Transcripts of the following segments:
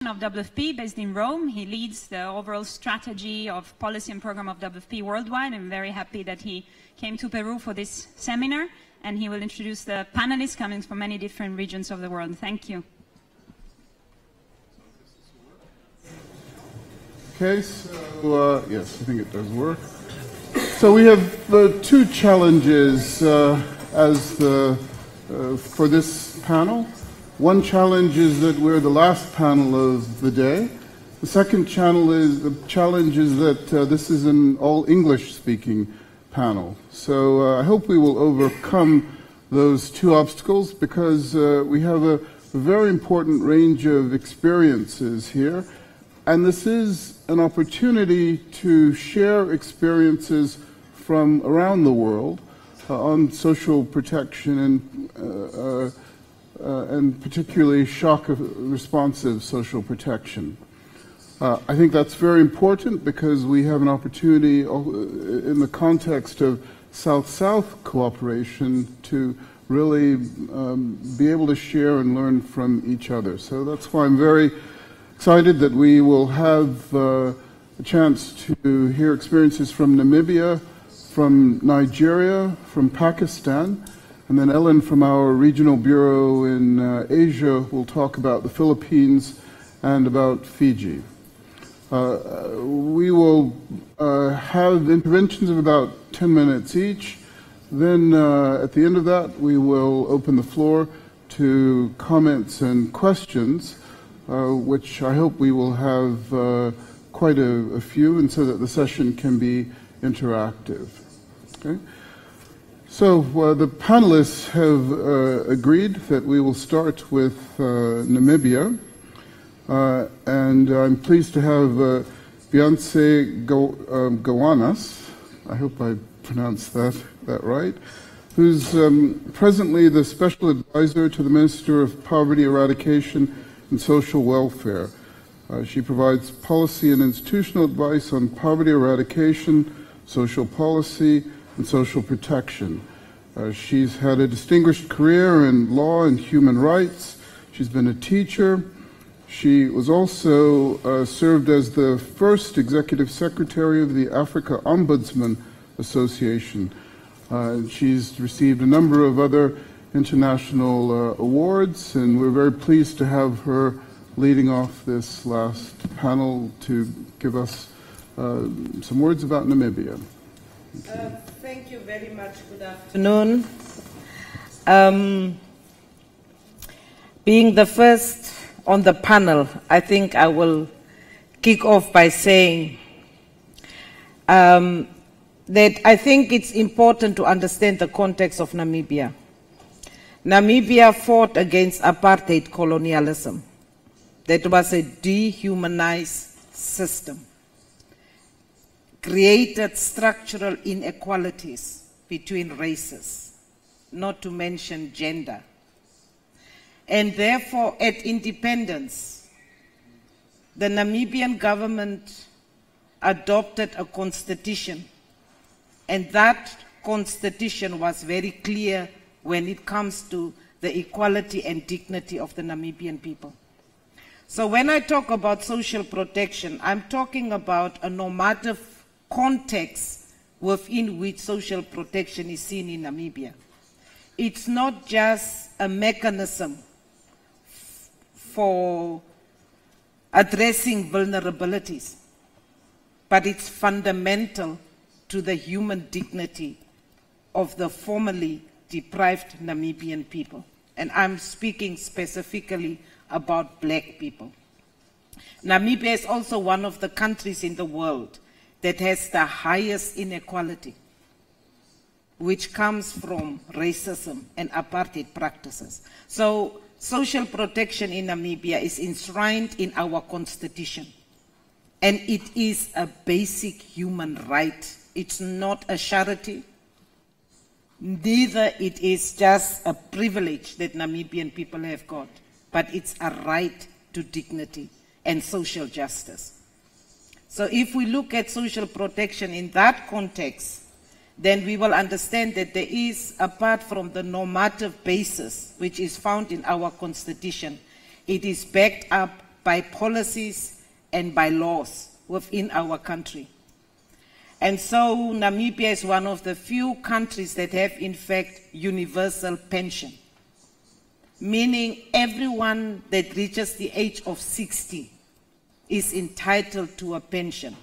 of WFP based in Rome. He leads the overall strategy of policy and program of WFP worldwide. I'm very happy that he came to Peru for this seminar, and he will introduce the panelists coming from many different regions of the world. Thank you. Okay, so yes, I think it does work. So we have two challenges for this panel. One challenge is that we're the last panel of the day. The second challenge is that this is an all English-speaking panel. So I hope we will overcome those two obstacles, because we have a very important range of experiences here. And this is an opportunity to share experiences from around the world on social protection and particularly shock-responsive social protection. I think that's very important because we have an opportunity in the context of South-South cooperation to really be able to share and learn from each other. So that's why I'm very excited that we will have a chance to hear experiences from Namibia, from Nigeria, from Pakistan, and then Ellen from our regional bureau in Asia will talk about the Philippines and about Fiji. We will have interventions of about 10 minutes each. Then at the end of that, we will open the floor to comments and questions, which I hope we will have quite a few, and so that the session can be interactive. Okay? So the panelists have agreed that we will start with Namibia, and I'm pleased to have Beyonce Gowanas, I hope I pronounced that right, who's presently the Special Advisor to the Minister of Poverty Eradication and Social Welfare. She provides policy and institutional advice on poverty eradication, social policy, and social protection. She's had a distinguished career in law and human rights. She's been a teacher. She was also served as the first executive secretary of the Africa Ombudsman Association. She's received a number of other international awards, and we're very pleased to have her leading off this last panel to give us some words about Namibia. Thank you very much. Good afternoon. Being the first on the panel, I think I will kick off by saying that I think it's important to understand the context of Namibia. Namibia fought against apartheid colonialism. That was a dehumanized system, created structural inequalities between races, not to mention gender. And therefore, at independence, the Namibian government adopted a constitution, and that constitution was very clear when it comes to the equality and dignity of the Namibian people. So when I talk about social protection, I'm talking about a normative context within which social protection is seen in Namibia. It's not just a mechanism for addressing vulnerabilities, but it's fundamental to the human dignity of the formerly deprived Namibian people. And I'm speaking specifically about black people. Namibia is also one of the countries in the world that has the highest inequality, which comes from racism and apartheid practices. So social protection in Namibia is enshrined in our constitution, and it is a basic human right. It's not a charity, neither it is just a privilege that Namibian people have got, but it's a right to dignity and social justice. So if we look at social protection in that context, then we will understand that there is, apart from the normative basis which is found in our constitution, it is backed up by policies and by laws within our country. And so Namibia is one of the few countries that have, in fact, universal pension, meaning everyone that reaches the age of 60 is entitled to a pension.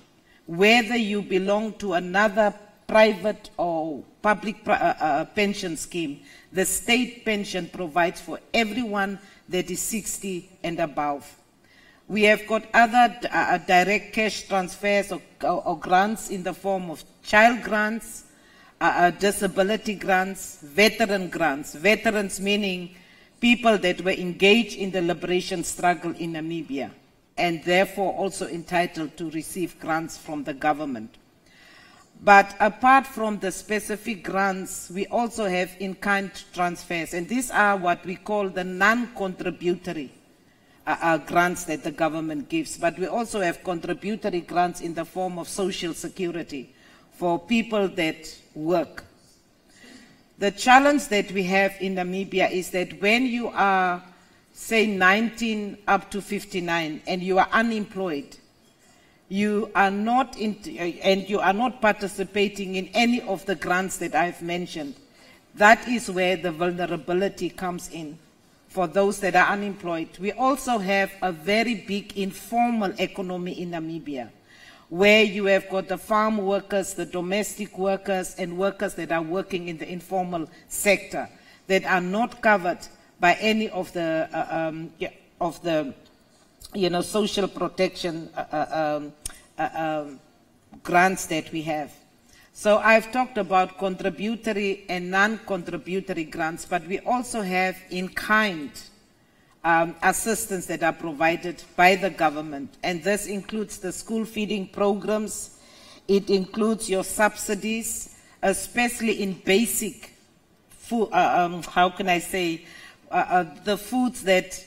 Whether you belong to another private or public pension scheme, the state pension provides for everyone that is 60 and above. We have got other direct cash transfers or grants in the form of child grants, disability grants, veteran grants. Veterans meaning people that were engaged in the liberation struggle in Namibia and therefore also entitled to receive grants from the government. But apart from the specific grants, we also have in-kind transfers, and these are what we call the non-contributory grants that the government gives. But we also have contributory grants in the form of social security for people that work. The challenge that we have in Namibia is that when you are, say, 19 up to 59 and you are unemployed, you are not participating in any of the grants that I've mentioned. That is where the vulnerability comes in for those that are unemployed. We also have a very big informal economy in Namibia, where you have got the farm workers, the domestic workers, and workers that are working in the informal sector that are not covered by any of the social protection grants that we have. So I've talked about contributory and non-contributory grants, but we also have in-kind assistance that are provided by the government. And this includes the school feeding programs. It includes your subsidies, especially in basic food, the foods that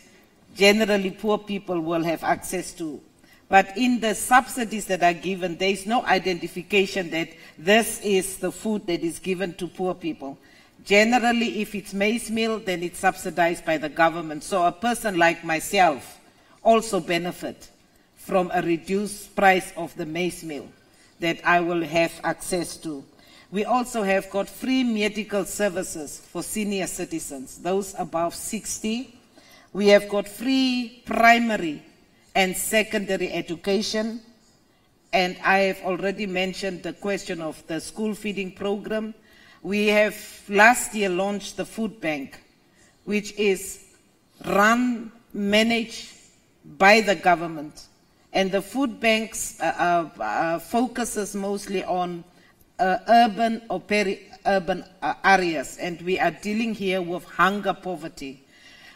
generally poor people will have access to. But in the subsidies that are given, there is no identification that this is the food that is given to poor people. Generally, if it's maize meal, then it's subsidized by the government. So a person like myself also benefit from a reduced price of the maize meal that I will have access to. We also have got free medical services for senior citizens, those above 60. We have got free primary and secondary education. And I have already mentioned the question of the school feeding program. We have last year launched the food bank, which is run, managed by the government. And the food banks focuses mostly on urban or peri-urban areas. And we are dealing here with hunger poverty.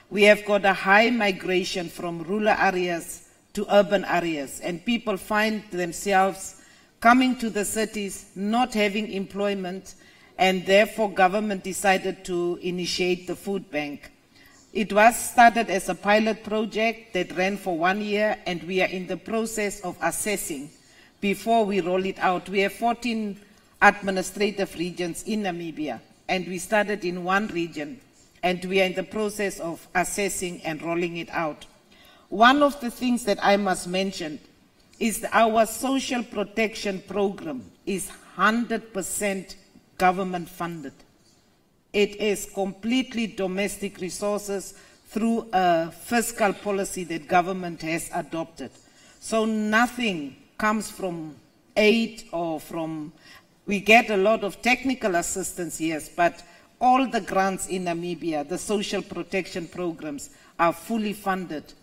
We have got a high migration from rural areas to urban areas, and people find themselves coming to the cities, not having employment, and therefore government decided to initiate the food bank. It was started as a pilot project that ran for 1 year, and we are in the process of assessing before we roll it out. We have 14 administrative regions in Namibia, and we started in one region, and we are in the process of assessing and rolling it out. One of the things that I must mention is that our social protection program is 100% government funded. It is completely domestic resources through a fiscal policy that government has adopted. So nothing comes from aid or from, we get a lot of technical assistance, yes, but all the grants in Namibia, the social protection programs, are fully funded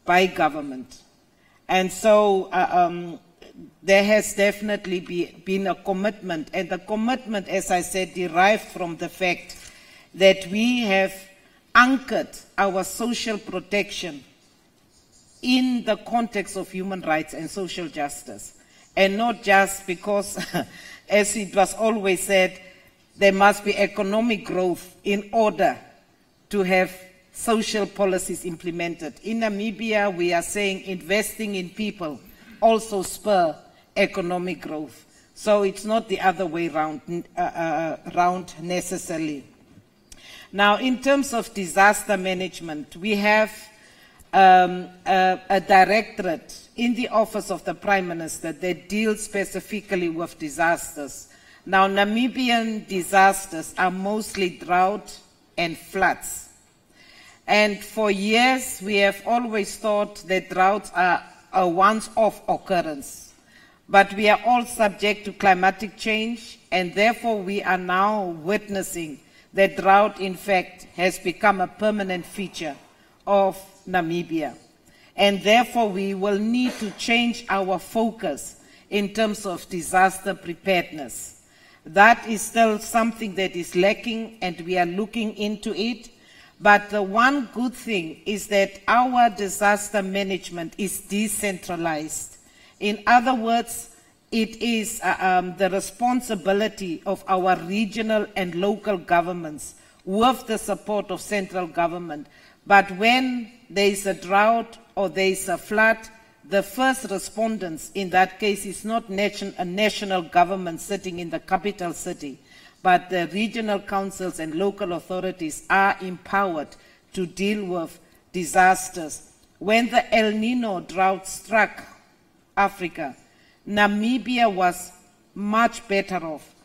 by government. And so there has definitely been a commitment, and the commitment, as I said, derived from the fact that we have anchored our social protection in the context of human rights and social justice, and not just because, as it was always said, there must be economic growth in order to have social policies implemented. In Namibia, we are saying investing in people also spur economic growth. So it's not the other way round necessarily. Now, in terms of disaster management, we have a directorate in the office of the Prime Minister that deals specifically with disasters. Now, Namibian disasters are mostly drought and floods. And for years, we have always thought that droughts are a once-off occurrence. But we are all subject to climatic change, and therefore we are now witnessing that drought, in fact, has become a permanent feature of Namibia. And therefore we will need to change our focus in terms of disaster preparedness. That is still something that is lacking, and we are looking into it. But the one good thing is that our disaster management is decentralized. In other words, it is the responsibility of our regional and local governments with the support of central government. But when there is a drought or there is a flood, the first respondents in that case is not a national government sitting in the capital city, but the regional councils and local authorities are empowered to deal with disasters. When the El Nino drought struck Africa, Namibia was much better off.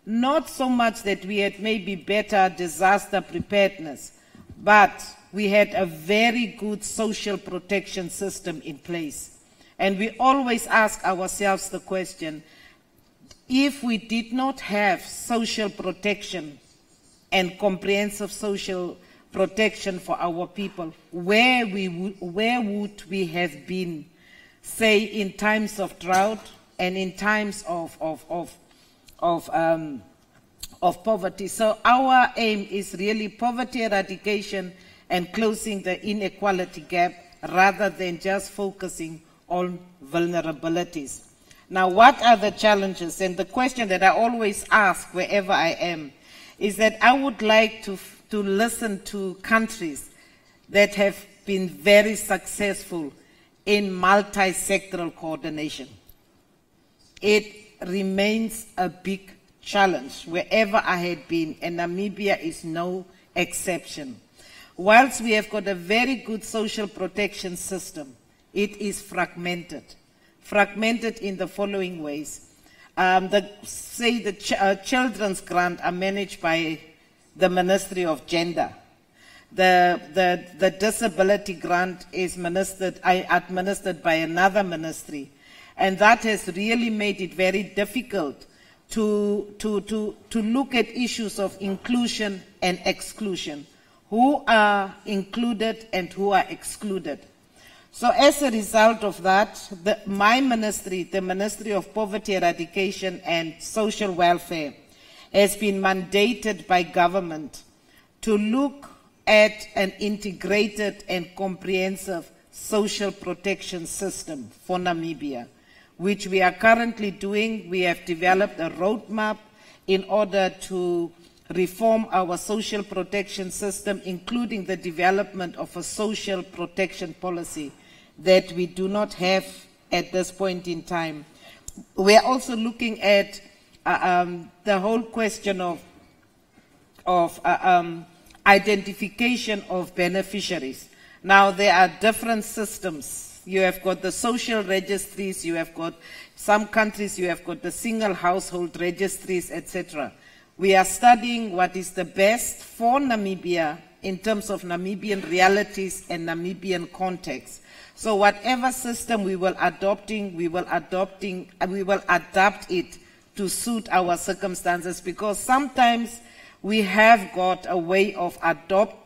Not so much that we had maybe better disaster preparedness, but we had a very good social protection system in place. And we always ask ourselves the question, if we did not have social protection and comprehensive social protection for our people, where would we have been, say, in times of drought and in times of poverty? So our aim is really poverty eradication and closing the inequality gap rather than just focusing on vulnerabilities. Now, what are the challenges? And the question that I always ask wherever I am is that I would like to listen to countries that have been very successful in multi-sectoral coordination. It remains a big challenge wherever I had been, and Namibia is no exception. Whilst we have got a very good social protection system, it is fragmented. Fragmented in the following ways. Children's grant are managed by the Ministry of Gender. The disability grant is administered by another ministry. And that has really made it very difficult to look at issues of inclusion and exclusion. Who are included and who are excluded? So as a result of that, my ministry, the Ministry of Poverty Eradication and Social Welfare, has been mandated by government to look at an integrated and comprehensive social protection system for Namibia, which we are currently doing. We have developed a roadmap in order to reform our social protection system, including the development of a social protection policy that we do not have at this point in time. We are also looking at the whole question of identification of beneficiaries. Now, there are different systems. You have got the social registries, you have got some countries, you have got the single household registries, etc. We are studying what is the best for Namibia in terms of Namibian realities and Namibian context. So whatever system we will adapt it to suit our circumstances, because sometimes we have got a way of adopting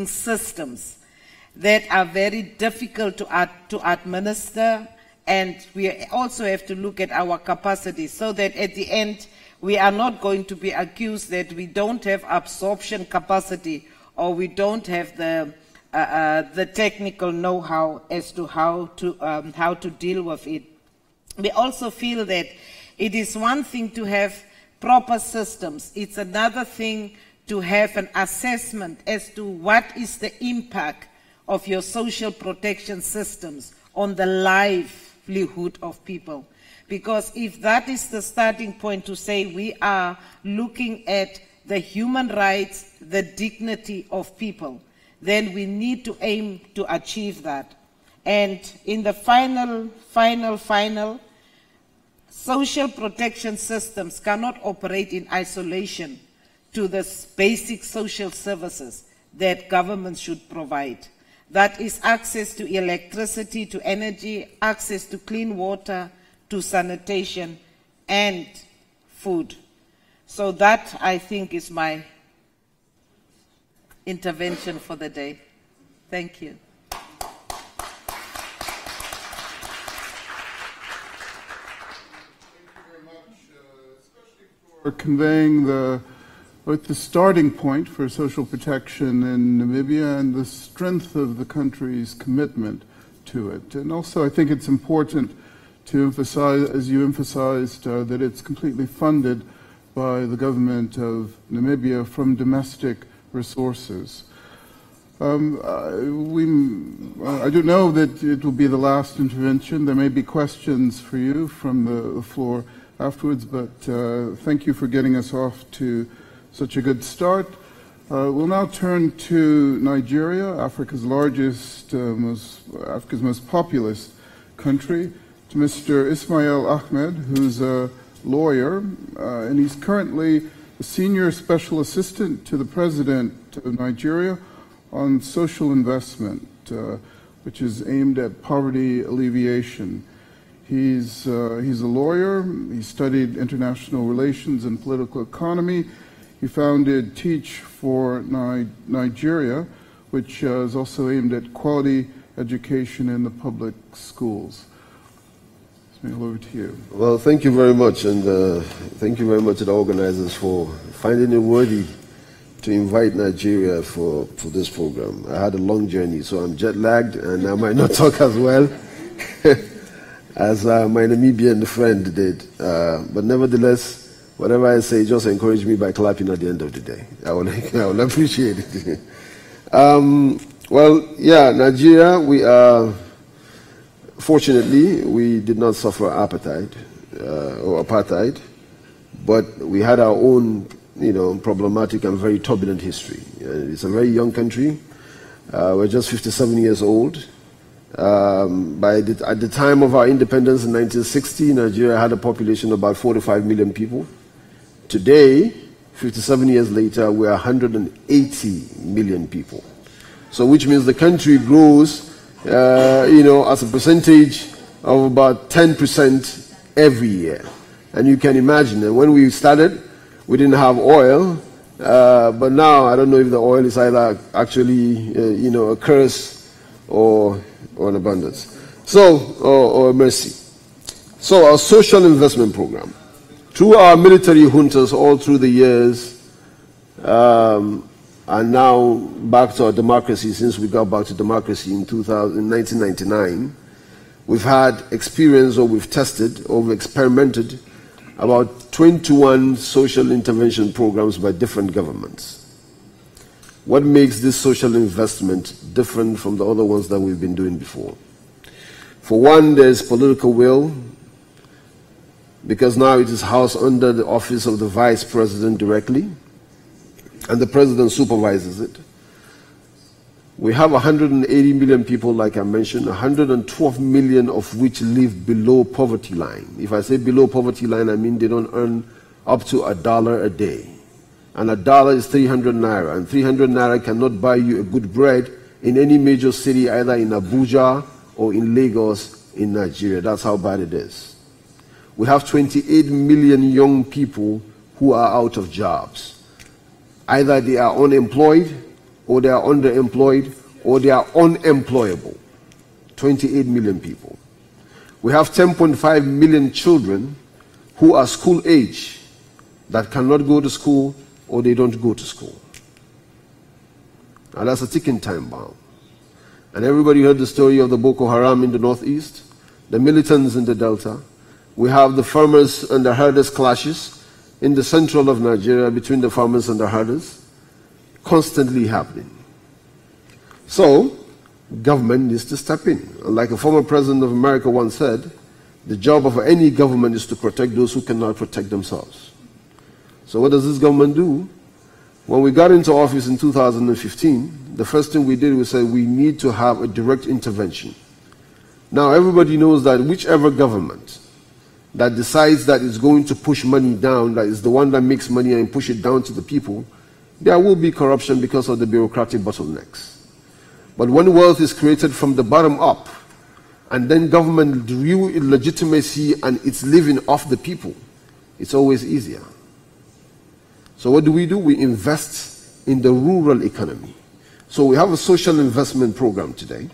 systems that are very difficult to administer, and we also have to look at our capacity so that at the end we are not going to be accused that we don't have absorption capacity or we don't have the technical know-how as to how to deal with it. We also feel that it is one thing to have proper systems. It's another thing to have an assessment as to what is the impact of your social protection systems on the livelihood of people. Because if that is the starting point to say we are looking at the human rights, the dignity of people, then we need to aim to achieve that. And in the final, social protection systems cannot operate in isolation to the basic social services that governments should provide. That is access to electricity, to energy, access to clean water, to sanitation, and food. So that, I think, is my intervention for the day. Thank you. For conveying both the starting point for social protection in Namibia and the strength of the country's commitment to it. And also I think it's important to emphasize, as you emphasized, that it's completely funded by the government of Namibia from domestic resources. I do know that it will be the last intervention. There may be questions for you from the floor afterwards, but thank you for getting us off to such a good start. We'll now turn to Nigeria, Africa's largest, Africa's most populous country, to Mr. Ismail Ahmed, who's a lawyer, and he's currently a senior special assistant to the president of Nigeria on social investment, which is aimed at poverty alleviation. He's a lawyer. He studied international relations and political economy. He founded Teach for Nigeria, which is also aimed at quality education in the public schools. Over to you. Well, thank you very much, and thank you very much to the organizers for finding it worthy to invite Nigeria for this program. I had a long journey, so I'm jet-lagged, and I might not talk as well as my Namibian friend did. But nevertheless, whatever I say, just encourage me by clapping at the end of the day. I will appreciate it. Well, yeah, Nigeria, we are... Fortunately, we did not suffer apartheid, but we had our own, problematic and very turbulent history. It's a very young country. We're just 57 years old. At the time of our independence in 1960, Nigeria had a population of about 45 million people. Today, 57 years later, we're 180 million people. So which means the country grows as a percentage of about 10% every year. And you can imagine that when we started, we didn't have oil, but now I don't know if the oil is either actually, a curse or an abundance. Or a mercy. So our social investment program, through our military juntas all through the years, and now back to our democracy, since we got back to democracy in 1999, we've had experience, or we've tested, or we've experimented about 21 social intervention programs by different governments. What makes this social investment different from the other ones that we've been doing before? For one, there's political will, because now it is housed under the office of the Vice President directly, and the President supervises it. We have 180 million people, like I mentioned, 112 million of which live below poverty line. If I say below poverty line, I mean they don't earn up to $1 a day. And $1 is 300 naira, and 300 naira cannot buy you a good bread in any major city, either in Abuja or in Lagos in Nigeria. That's how bad it is. We have 28 million young people who are out of jobs. Either they are unemployed, or they are underemployed, or they are unemployable. 28 million people. We have 10.5 million children who are school age that cannot go to school, or they don't go to school. Now that's a ticking time bomb. And everybody heard the story of the Boko Haram in the northeast, the militants in the Delta. We have the farmers and the herders clashes in the central of Nigeria between the farmers and the herders, constantly happening. So, government needs to step in. And like a former president of America once said, the job of any government is to protect those who cannot protect themselves. So what does this government do? When we got into office in 2015, the first thing we did was say we need to have a direct intervention. Now everybody knows that whichever government that decides that it's going to push money down, that is the one that makes money and push it down to the people, there will be corruption because of the bureaucratic bottlenecks. But when wealth is created from the bottom up, and then government real legitimacy and it's living off the people, it's always easier. So what do? We invest in the rural economy. So we have a social investment program today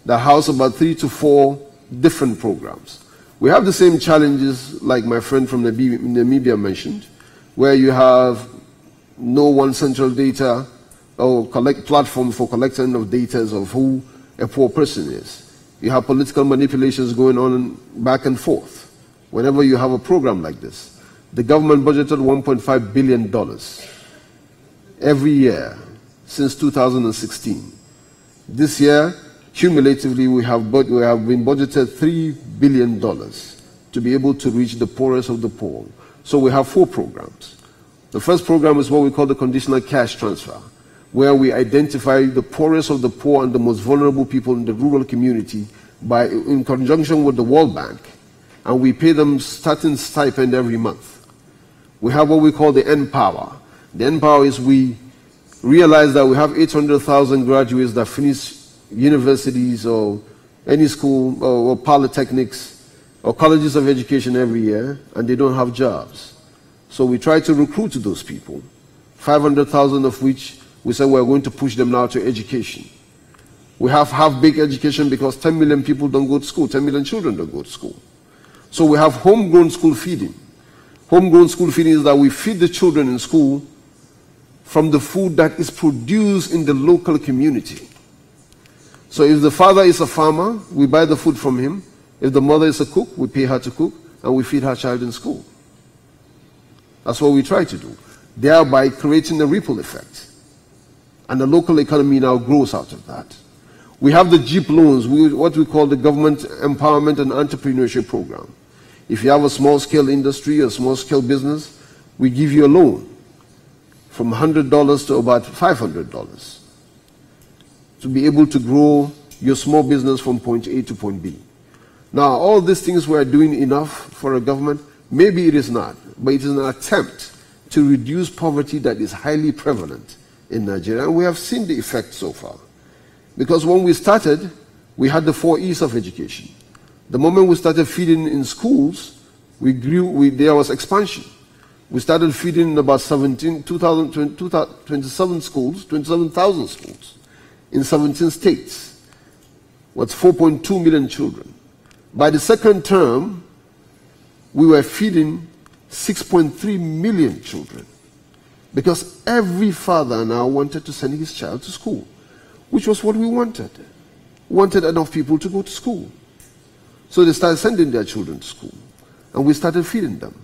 that houses about 3 to 4 different programs. We have the same challenges like my friend from Namibia mentioned, where you have no one central data or platform for collection of data of who a poor person is. You have political manipulations going on back and forth. Whenever you have a program like this, the government budgeted $1.5 billion every year since 2016. This year, cumulatively, we have been budgeted $3 billion to be able to reach the poorest of the poor. So we have 4 programs. The first program is what we call the conditional cash transfer, where we identify the poorest of the poor and the most vulnerable people in the rural community in conjunction with the World Bank, and we pay them starting stipend every month. We have what we call the N-Power. The N-Power is we realize that we have 800,000 graduates that finish universities or any school or polytechnics or colleges of education every year, and they don't have jobs. So we try to recruit those people, 500,000 of which we say we're going to push them now to education. We have half-baked education because 10 million people don't go to school, 10 million children don't go to school. So we have homegrown school feeding. Homegrown school feeding is that we feed the children in school from the food that is produced in the local community. So if the father is a farmer, we buy the food from him. If the mother is a cook, we pay her to cook, and we feed her child in school. That's what we try to do, thereby creating a ripple effect. And the local economy now grows out of that. We have the Jeep loans, what we call the Government Empowerment and Entrepreneurship Program. If you have a small-scale industry, a small-scale business, we give you a loan from $100 to about $500 to be able to grow your small business from point A to point B. Now, all these things we are doing enough for a government? Maybe it is not, but it is an attempt to reduce poverty that is highly prevalent in Nigeria, and we have seen the effect so far. Because when we started, we had the 4 E's of education. The moment we started feeding in schools, we grew, there was expansion. We started feeding in about 27,000 schools in 17 states. What's 4.2 million children. By the second term, we were feeding 6.3 million children. Because every father now wanted to send his child to school, which was what we wanted. We wanted enough people to go to school. So they started sending their children to school, and we started feeding them.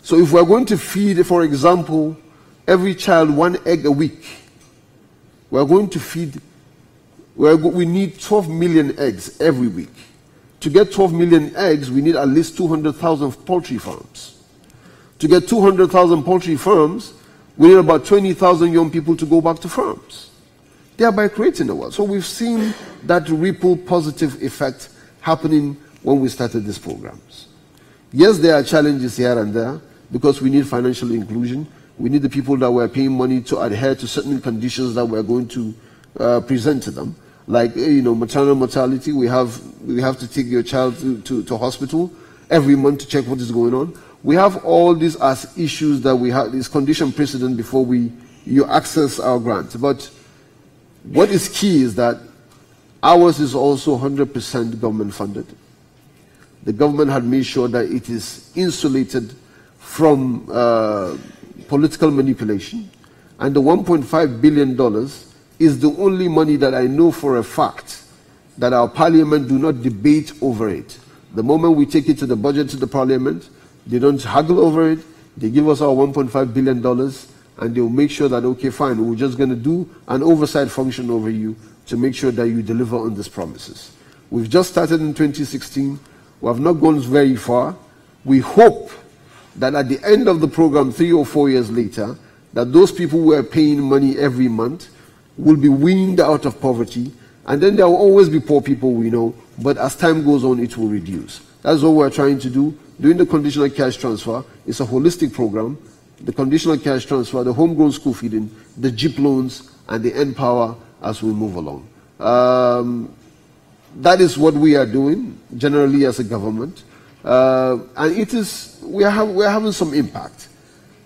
So if we're going to feed, for example, every child 1 egg a week, we're going to feed, we need 12 million eggs every week. To get 12 million eggs, we need at least 200,000 poultry farms. To get 200,000 poultry farms, we need about 20,000 young people to go back to farms, thereby creating a wealth. So we've seen that ripple positive effect happening when we started these programs. Yes, there are challenges here and there because we need financial inclusion. We need the people that we're paying money to adhere to certain conditions that we're going to present to them. Like, maternal mortality, we have to take your child to hospital every month to check what is going on. We have all these as issues that we have, this condition precedent before you access our grant. But what is key is that ours is also 100% government funded. The government had made sure that it is insulated from political manipulation. And the $1.5 billion is the only money that I know for a fact that our parliament do not debate over it. The moment we take it to the budget to the parliament, they don't haggle over it. They give us our $1.5 billion and they'll make sure that, okay, fine, we're just going to do an oversight function over you to make sure that you deliver on these promises. We've just started in 2016. We have not gone very far. We hope that at the end of the program, 3 or 4 years later, that those people who are paying money every month will be weaned out of poverty, and then there will always be poor people, we know, but as time goes on, it will reduce. That's what we're trying to do. Doing the conditional cash transfer is a holistic program. The conditional cash transfer, the homegrown school feeding, the JIP loans, and the Empower as we move along. That is what we are doing generally as a government, and it is we are having some impact.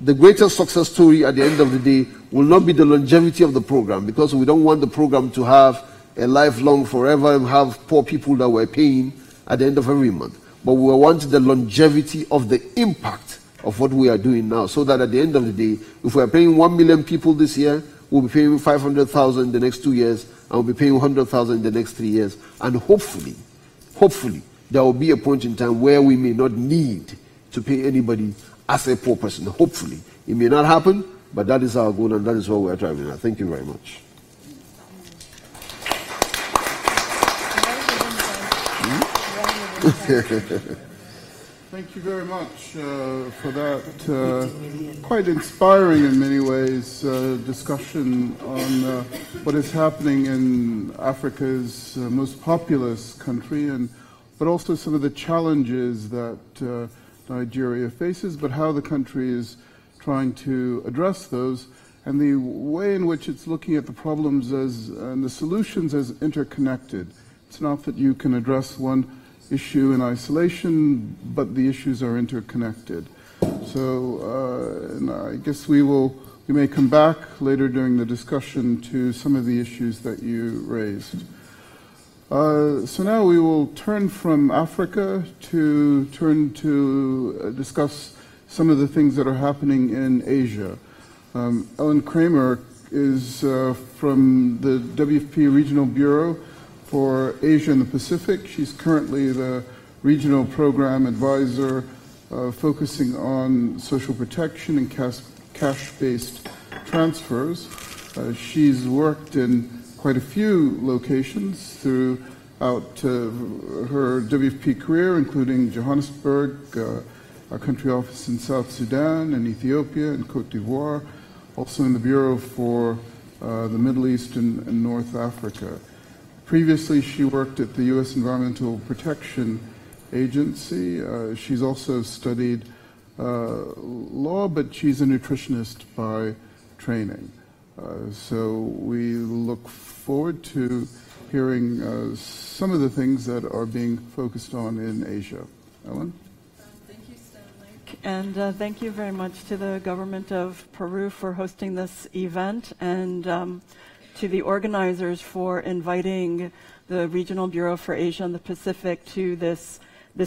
The greatest success story at the end of the day will not be the longevity of the program, because we don't want the program to have a lifelong, forever, and have poor people that we're paying at the end of every month. But we want the longevity of the impact of what we are doing now, so that at the end of the day, if we are paying 1 million people this year, we'll be paying 500,000 in the next 2 years, and we'll be paying 100,000 in the next 3 years. And hopefully, there will be a point in time where we may not need to pay anybody as a poor person. Hopefully. It may not happen, but that is our goal, and that is what we are driving at. Thank you very much. Thank you very much for that quite inspiring in many ways discussion on what is happening in Africa's most populous country, but also some of the challenges that Nigeria faces, but how the country is trying to address those, and the way in which it's looking at the problems and the solutions as interconnected. It's not that you can address one issue in isolation, but the issues are interconnected. So and I guess we may come back later during the discussion to some of the issues that you raised. So now we will turn from Africa to discuss some of the things that are happening in Asia. Ellen Kramer is from the WFP Regional Bureau for Asia and the Pacific. She's currently the regional program advisor focusing on social protection and cash-based transfers. She's worked in quite a few locations throughout her WFP career, including Johannesburg, our country office in South Sudan and Ethiopia and Cote d'Ivoire, also in the Bureau for the Middle East and North Africa. Previously, she worked at the U.S. Environmental Protection Agency. She's also studied law, but she's a nutritionist by training. So we look forward to hearing some of the things that are being focused on in Asia. Ellen? Thank you, Stanley. And thank you very much to the government of Peru for hosting this event, and to the organizers for inviting the Regional Bureau for Asia and the Pacific to this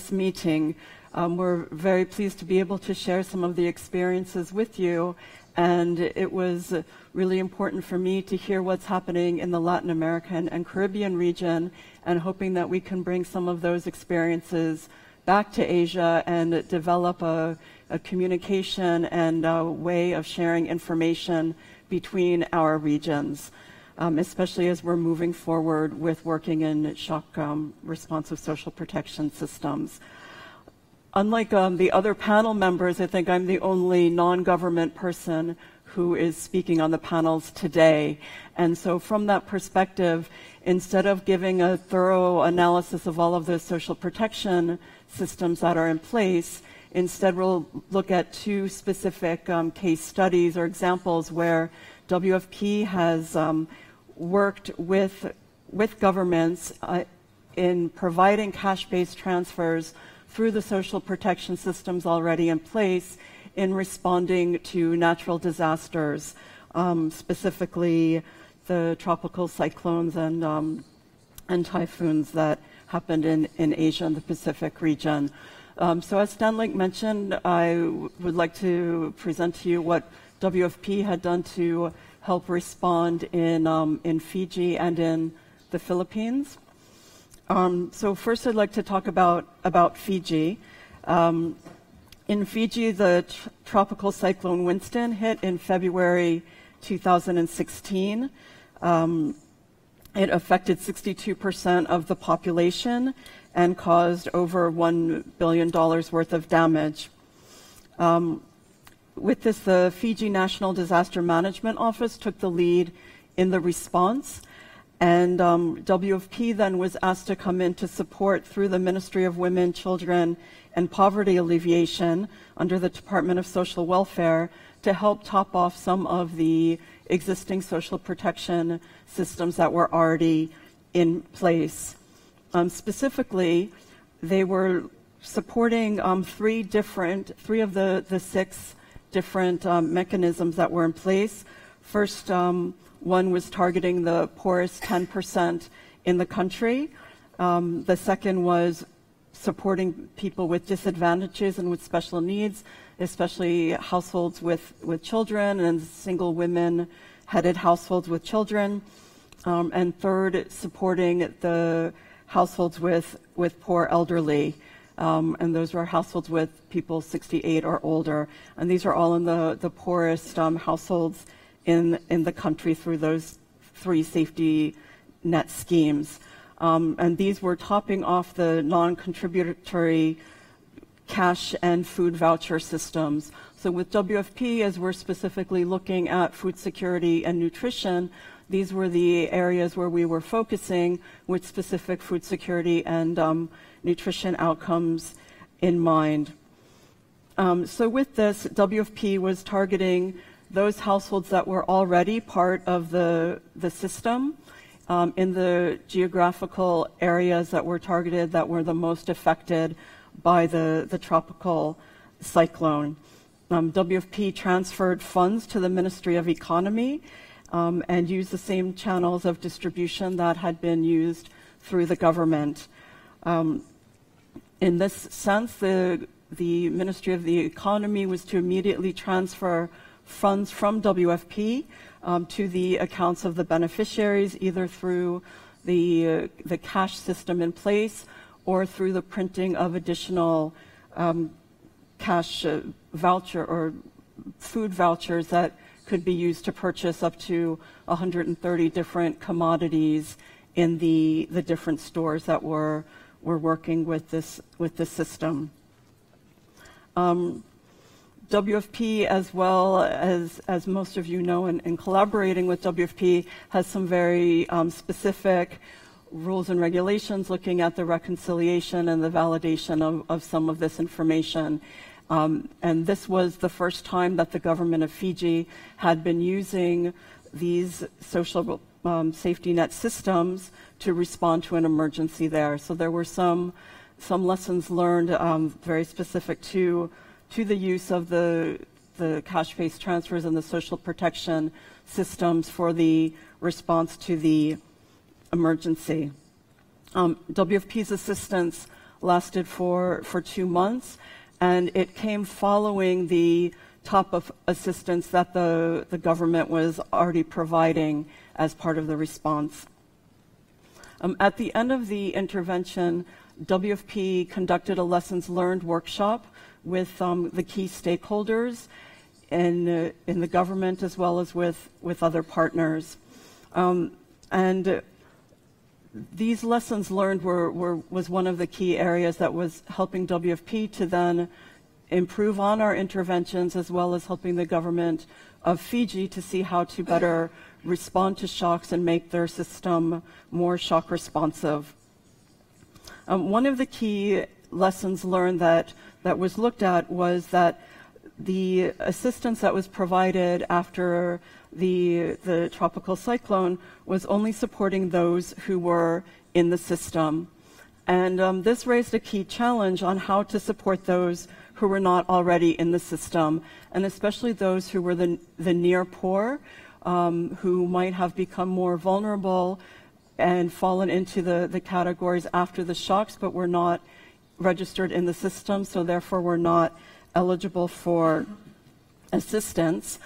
meeting. We're very pleased to be able to share some of the experiences with you, and it was really important for me to hear what's happening in the Latin American and Caribbean region, and hoping that we can bring some of those experiences back to Asia and develop a communication and a way of sharing information between our regions. Especially as we're moving forward with working in shock responsive social protection systems. Unlike the other panel members, I think I'm the only non-government person who is speaking on the panels today. And so from that perspective, instead of giving a thorough analysis of all of those social protection systems that are in place, instead we'll look at two specific case studies or examples where WFP has worked with governments in providing cash-based transfers through the social protection systems already in place in responding to natural disasters, specifically the tropical cyclones and typhoons that happened in Asia and the Pacific region. So as Stanley mentioned, I would like to present to you what WFP had done to help respond in Fiji and in the Philippines. So first I'd like to talk about Fiji. In Fiji, the tropical cyclone Winston hit in February 2016. It affected 62% of the population and caused over $1 billion worth of damage. with this, the Fiji National Disaster Management Office took the lead in the response, and WFP then was asked to come in to support through the Ministry of Women, Children, and Poverty Alleviation under the Department of Social Welfare to help top off some of the existing social protection systems that were already in place. Specifically, they were supporting three of the six different mechanisms that were in place. First, one was targeting the poorest 10% in the country. The second was supporting people with disadvantages and with special needs, especially households with children and single women-headed households with children. And third, supporting the households with poor elderly. And those were households with people 68 or older. And these are all in the poorest households in the country through those three safety net schemes. And these were topping off the non-contributory cash and food voucher systems. So with WFP, as we're specifically looking at food security and nutrition, these were the areas where we were focusing with specific food security and nutrition outcomes in mind. So with this, WFP was targeting those households that were already part of the system in the geographical areas that were targeted that were the most affected by the tropical cyclone. WFP transferred funds to the Ministry of Economy and used the same channels of distribution that had been used through the government. In this sense, the Ministry of the Economy was to immediately transfer funds from WFP to the accounts of the beneficiaries, either through the cash system in place or through the printing of additional cash voucher or food vouchers that could be used to purchase up to 130 different commodities in the different stores that were working with this system. WFP, as well as most of you know, in collaborating with WFP, has some very specific rules and regulations looking at the reconciliation and the validation of some of this information. And this was the first time that the government of Fiji had been using these social safety net systems to respond to an emergency there. So there were some lessons learned very specific to the use of the cash-based transfers and the social protection systems for the response to the emergency. WFP's assistance lasted for 2 months, and it came following the top of assistance that the government was already providing as part of the response. At the end of the intervention, WFP conducted a lessons learned workshop with the key stakeholders in the government as well as with other partners. And these lessons learned was one of the key areas that was helping WFP to then improve on our interventions, as well as helping the government of Fiji to see how to better respond to shocks and make their system more shock responsive. One of the key lessons learned that was looked at was that the assistance that was provided after the tropical cyclone was only supporting those who were in the system. And this raised a key challenge on how to support those who were not already in the system, and especially those who were the near poor, who might have become more vulnerable and fallen into the categories after the shocks, but were not registered in the system, so therefore were not eligible for assistance,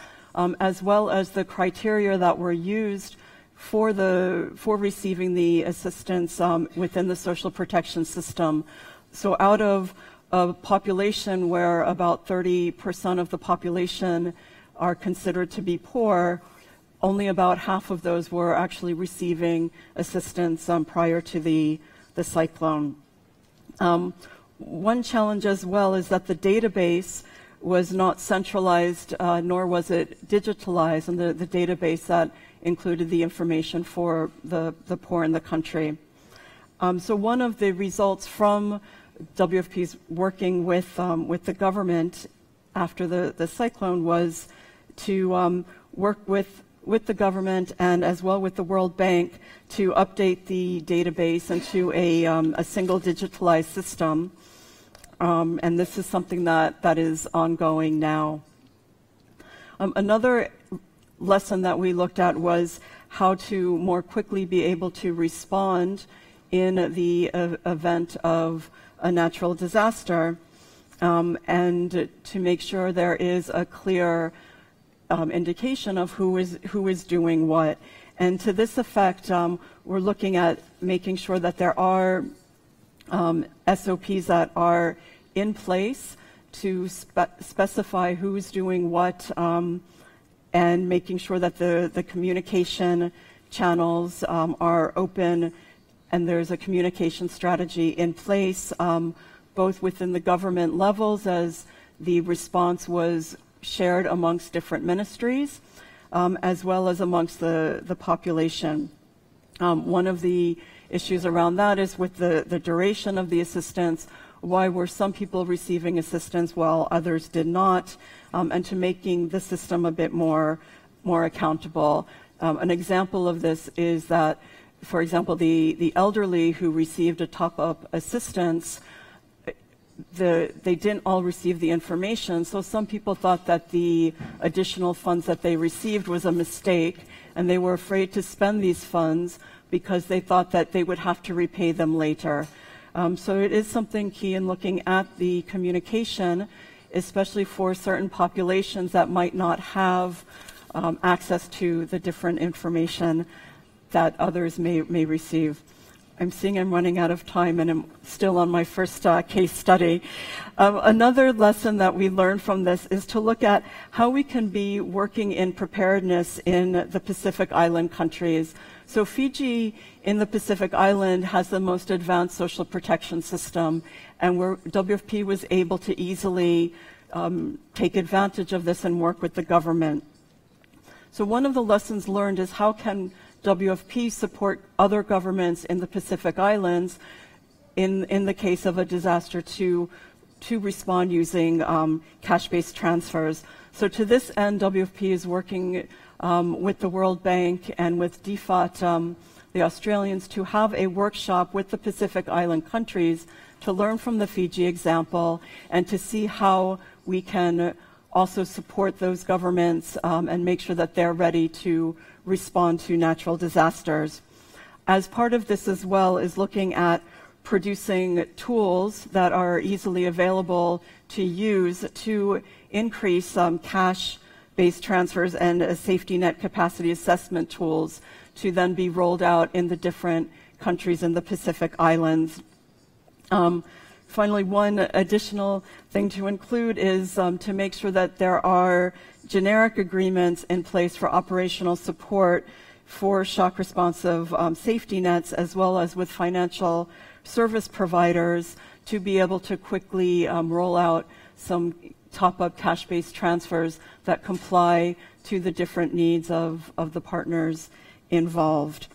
as well as the criteria that were used for receiving the assistance within the social protection system. So out of a population where about 30% of the population are considered to be poor, only about half of those were actually receiving assistance prior to the cyclone. One challenge as well is that the database was not centralized, nor was it digitalized in the database that included the information for the poor in the country. So one of the results from WFP's working with the government after the cyclone was to work with the government and as well with the World Bank to update the database into a single digitalized system. And this is something that is ongoing now. Another lesson that we looked at was how to more quickly be able to respond in the event of a natural disaster, and to make sure there is a clear indication of who is doing what. And to this effect, we're looking at making sure that there are SOPs that are in place to specify who's doing what, and making sure that the communication channels are open and there's a communication strategy in place, both within the government levels as the response was shared amongst different ministries, as well as amongst the population. One of the issues around that is with the duration of the assistance. Why were some people receiving assistance while others did not, and to making the system a bit more accountable. An example of this is that, for example, the elderly who received a top-up assistance, they didn't all receive the information, so some people thought that the additional funds that they received was a mistake, and they were afraid to spend these funds because they thought that they would have to repay them later. So it is something key in looking at the communication, especially for certain populations that might not have access to the different information that others may receive. I'm seeing I'm running out of time and I'm still on my first case study. Another lesson that we learned from this is to look at how we can be working in preparedness in the Pacific Island countries. So Fiji in the Pacific Island has the most advanced social protection system, and WFP was able to easily take advantage of this and work with the government. So one of the lessons learned is how can WFP support other governments in the Pacific Islands in the case of a disaster to respond using cash-based transfers. So to this end, WFP is working with the World Bank and with DFAT, the Australians, to have a workshop with the Pacific Island countries to learn from the Fiji example and to see how we can also support those governments and make sure that they're ready to respond to natural disasters. As part of this as well is looking at producing tools that are easily available to use to increase cash-based transfers and safety net capacity assessment tools to then be rolled out in the different countries in the Pacific Islands. Finally, one additional thing to include is to make sure that there are generic agreements in place for operational support for shock responsive safety nets, as well as with financial service providers to be able to quickly roll out some top-up cash-based transfers that comply to the different needs of the partners involved.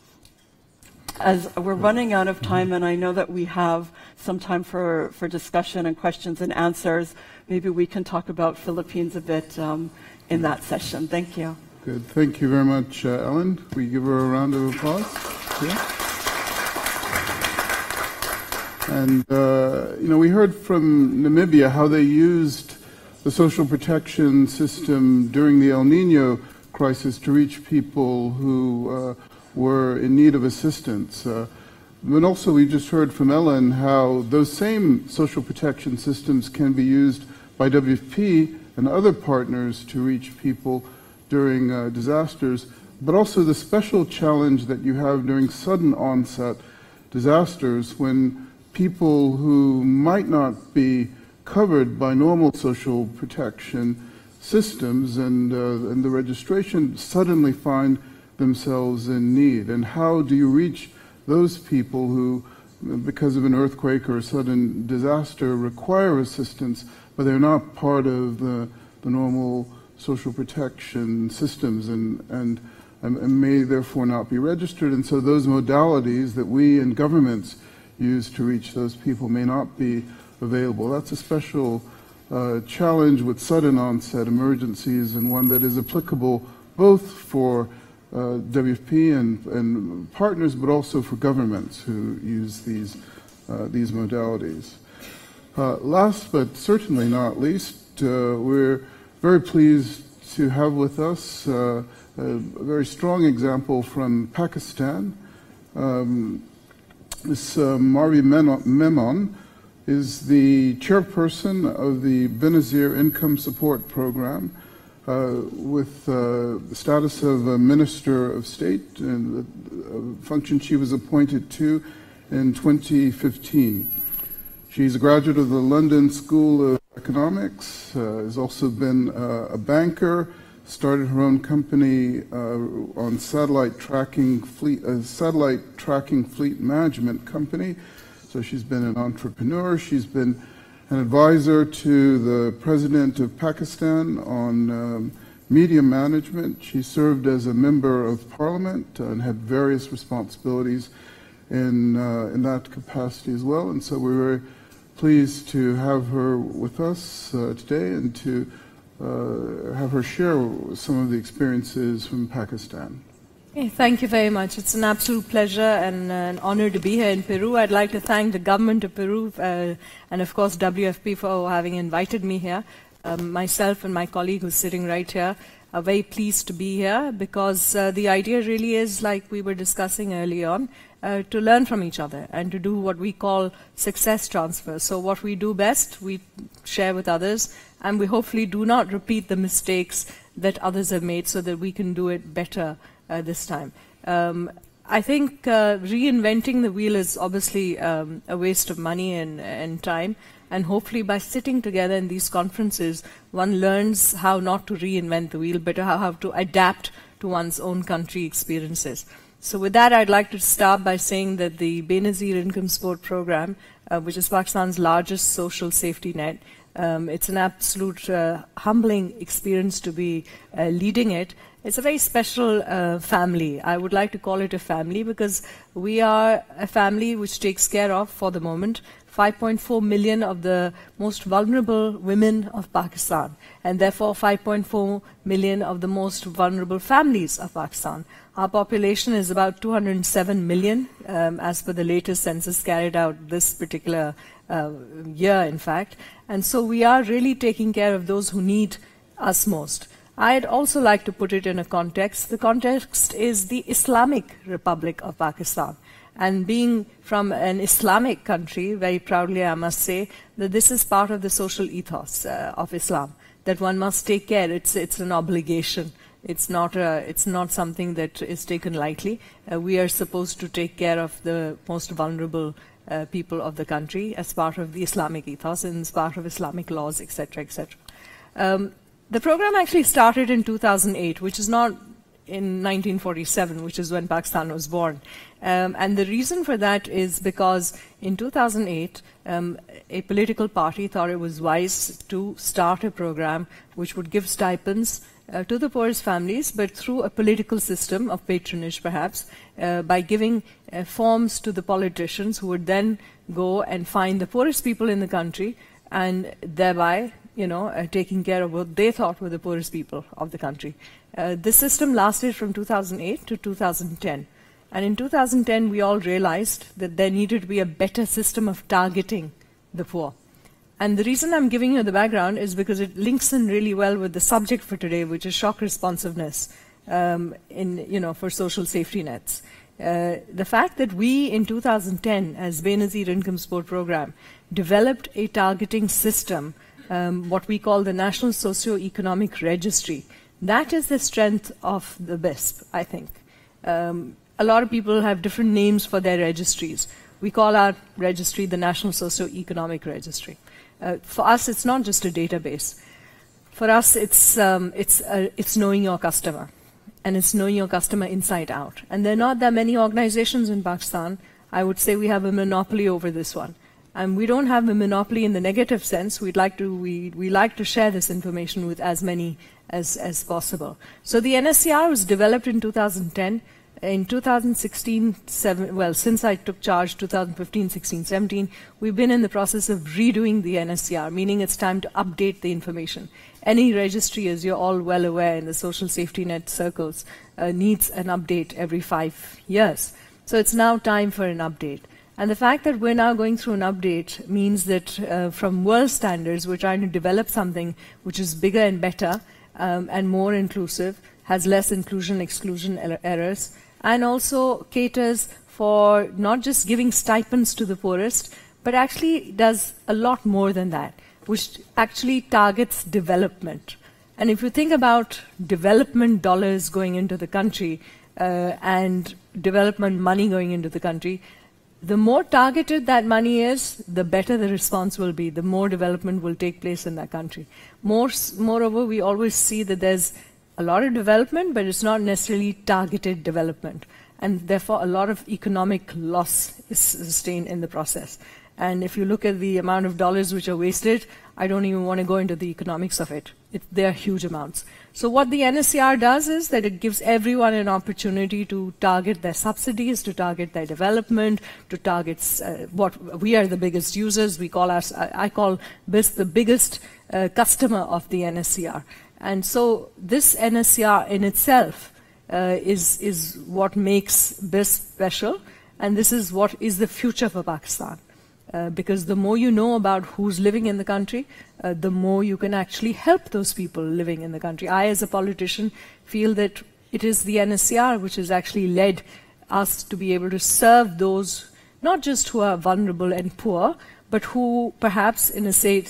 As we're running out of time, and I know that we have some time for discussion and questions and answers, maybe we can talk about Philippines a bit in that session. Thank you. Good. Thank you very much, Ellen. We give her a round of applause. Yeah. And, we heard from Namibia how they used the social protection system during the El Nino crisis to reach people who were in need of assistance. But also we just heard from Ellen how those same social protection systems can be used by WFP and other partners to reach people during disasters, but also the special challenge that you have during sudden onset disasters when people who might not be covered by normal social protection systems and the registration suddenly find themselves in need. And how do you reach those people who because of an earthquake or a sudden disaster, require assistance, but they're not part of the normal social protection systems and may therefore not be registered. And so those modalities that we and governments use to reach those people may not be available. That's a special challenge with sudden onset emergencies, and one that is applicable both for WFP and partners, but also for governments who use these modalities. Last but certainly not least, we're very pleased to have with us a very strong example from Pakistan. Ms. Marvi Memon is the chairperson of the Benazir Income Support Program, with the status of a Minister of State, and a function she was appointed to in 2015. She's a graduate of the London School of Economics, has also been a banker, started her own company on satellite tracking fleet management company. So she's been an entrepreneur. She's been an advisor to the President of Pakistan on media management. She served as a member of Parliament and had various responsibilities in that capacity as well. And so we're very pleased to have her with us today and to have her share some of the experiences from Pakistan. Hey, thank you very much. It's an absolute pleasure and an honor to be here in Peru. I'd like to thank the government of Peru and of course WFP for having invited me here. Myself and my colleague who's sitting right here are very pleased to be here because the idea really is, like we were discussing early on, to learn from each other and to do what we call success transfer. So what we do best, we share with others, and we hopefully do not repeat the mistakes that others have made so that we can do it better this time. I think reinventing the wheel is obviously a waste of money and time, and hopefully by sitting together in these conferences, one learns how not to reinvent the wheel, but how to adapt to one's own country experiences. So with that, I'd like to start by saying that the Benazir Income Support Program, which is Pakistan's largest social safety net, it's an absolute humbling experience to be leading it. It's a very special family. I would like to call it a family because we are a family which takes care of, for the moment, 5.4 million of the most vulnerable women of Pakistan, and therefore 5.4 million of the most vulnerable families of Pakistan. Our population is about 207 million, as per the latest census carried out this particular year, in fact. And so we are really taking care of those who need us most. I'd also like to put it in a context. The context is the Islamic Republic of Pakistan. And being from an Islamic country, very proudly I must say that this is part of the social ethos of Islam, that one must take care. It's an obligation. It's not something that is taken lightly. We are supposed to take care of the most vulnerable people of the country as part of the Islamic ethos and as part of Islamic laws, etc., etc. The program actually started in 2008, which is not in 1947, which is when Pakistan was born. And the reason for that is because in 2008, a political party thought it was wise to start a program which would give stipends to the poorest families, but through a political system of patronage, perhaps, by giving forms to the politicians who would then go and find the poorest people in the country and thereby, taking care of what they thought were the poorest people of the country. This system lasted from 2008 to 2010. And in 2010, we all realized that there needed to be a better system of targeting the poor. And the reason I'm giving you the background is because it links in really well with the subject for today, which is shock responsiveness for social safety nets. The fact that we, in 2010, as Benazir Income Support Program, developed a targeting system, what we call the National Socio-Economic Registry, that is the strength of the BISP, I think. A lot of people have different names for their registries. We call our registry the National Socio-Economic Registry. For us, it's not just a database. For us, it's knowing your customer, and it's knowing your customer inside out. And there are not that many organizations in Pakistan I would say we have a monopoly over this one. And we don't have a monopoly in the negative sense. We like to share this information with as many as possible. So the NSCR was developed in 2010. In 2016, since I took charge, 2015, 16, 17, we've been in the process of redoing the NSCR, meaning it's time to update the information. Any registry, as you're all well aware in the social safety net circles, needs an update every 5 years. So it's now time for an update. And the fact that we're now going through an update means that from world standards, we're trying to develop something which is bigger and better and more inclusive, has less inclusion-exclusion errors, and also caters for not just giving stipends to the poorest, but actually does a lot more than that, which actually targets development. And if you think about development dollars going into the country and development money going into the country, the more targeted that money is, the better the response will be, the more development will take place in that country. Moreover, we always see that there's a lot of development, but it's not necessarily targeted development. And therefore, a lot of economic loss is sustained in the process. And if you look at the amount of dollars which are wasted, I don't even want to go into the economics of it. They're huge amounts. So what the NSCR does is that it gives everyone an opportunity to target their subsidies, to target their development, to target what we are the biggest users. I call BIS the biggest customer of the NSCR. And so this NSCR in itself is what makes BIS special, and this is what is the future for Pakistan. Because the more you know about who's living in the country, the more you can actually help those people living in the country. I, as a politician, feel that it is the NSCR which has actually led us to be able to serve those, not just who are vulnerable and poor, but who perhaps, in a say,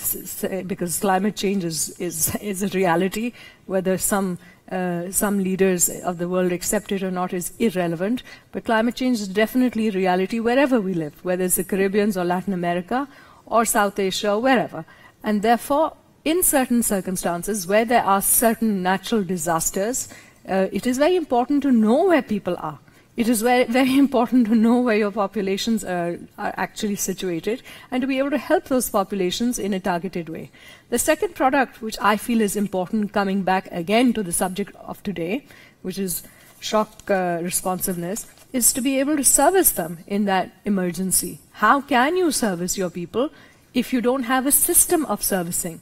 because climate change is a reality, whether some leaders of the world accept it or not is irrelevant, but climate change is definitely a reality wherever we live, whether it's the Caribbean or Latin America or South Asia or wherever. And therefore, in certain circumstances where there are certain natural disasters, it is very important to know where people are. It is very, very important to know where your populations are actually situated and to be able to help those populations in a targeted way. The second product, which I feel is important, coming back again to the subject of today, which is shock responsiveness, is to be able to service them in that emergency. How can you service your people if you don't have a system of servicing?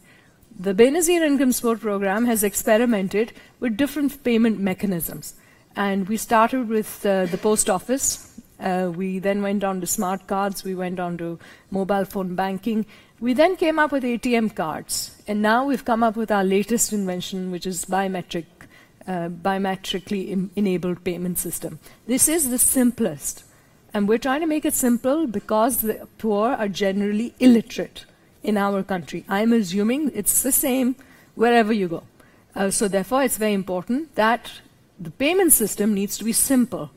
The Benazir Income Support Program has experimented with different payment mechanisms. And we started with the post office. We then went on to smart cards. We went on to mobile phone banking. We then came up with ATM cards. And now we've come up with our latest invention, which is biometrically enabled payment system. This is the simplest. And we're trying to make it simple because the poor are generally illiterate in our country. I'm assuming it's the same wherever you go. So therefore, it's very important that the payment system needs to be simple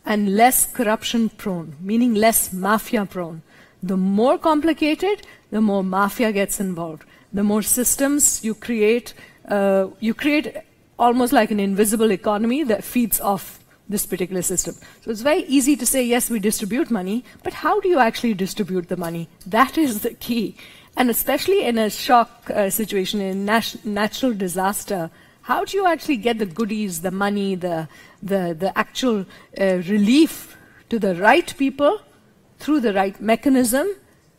and less corruption prone, meaning less mafia prone. The more complicated, the more mafia gets involved. The more systems you create almost like an invisible economy that feeds off this particular system. So it's very easy to say, yes, we distribute money, but how do you actually distribute the money? That is the key. And especially in a shock situation, in natural disaster, how do you actually get the goodies, the money, the actual relief to the right people through the right mechanism,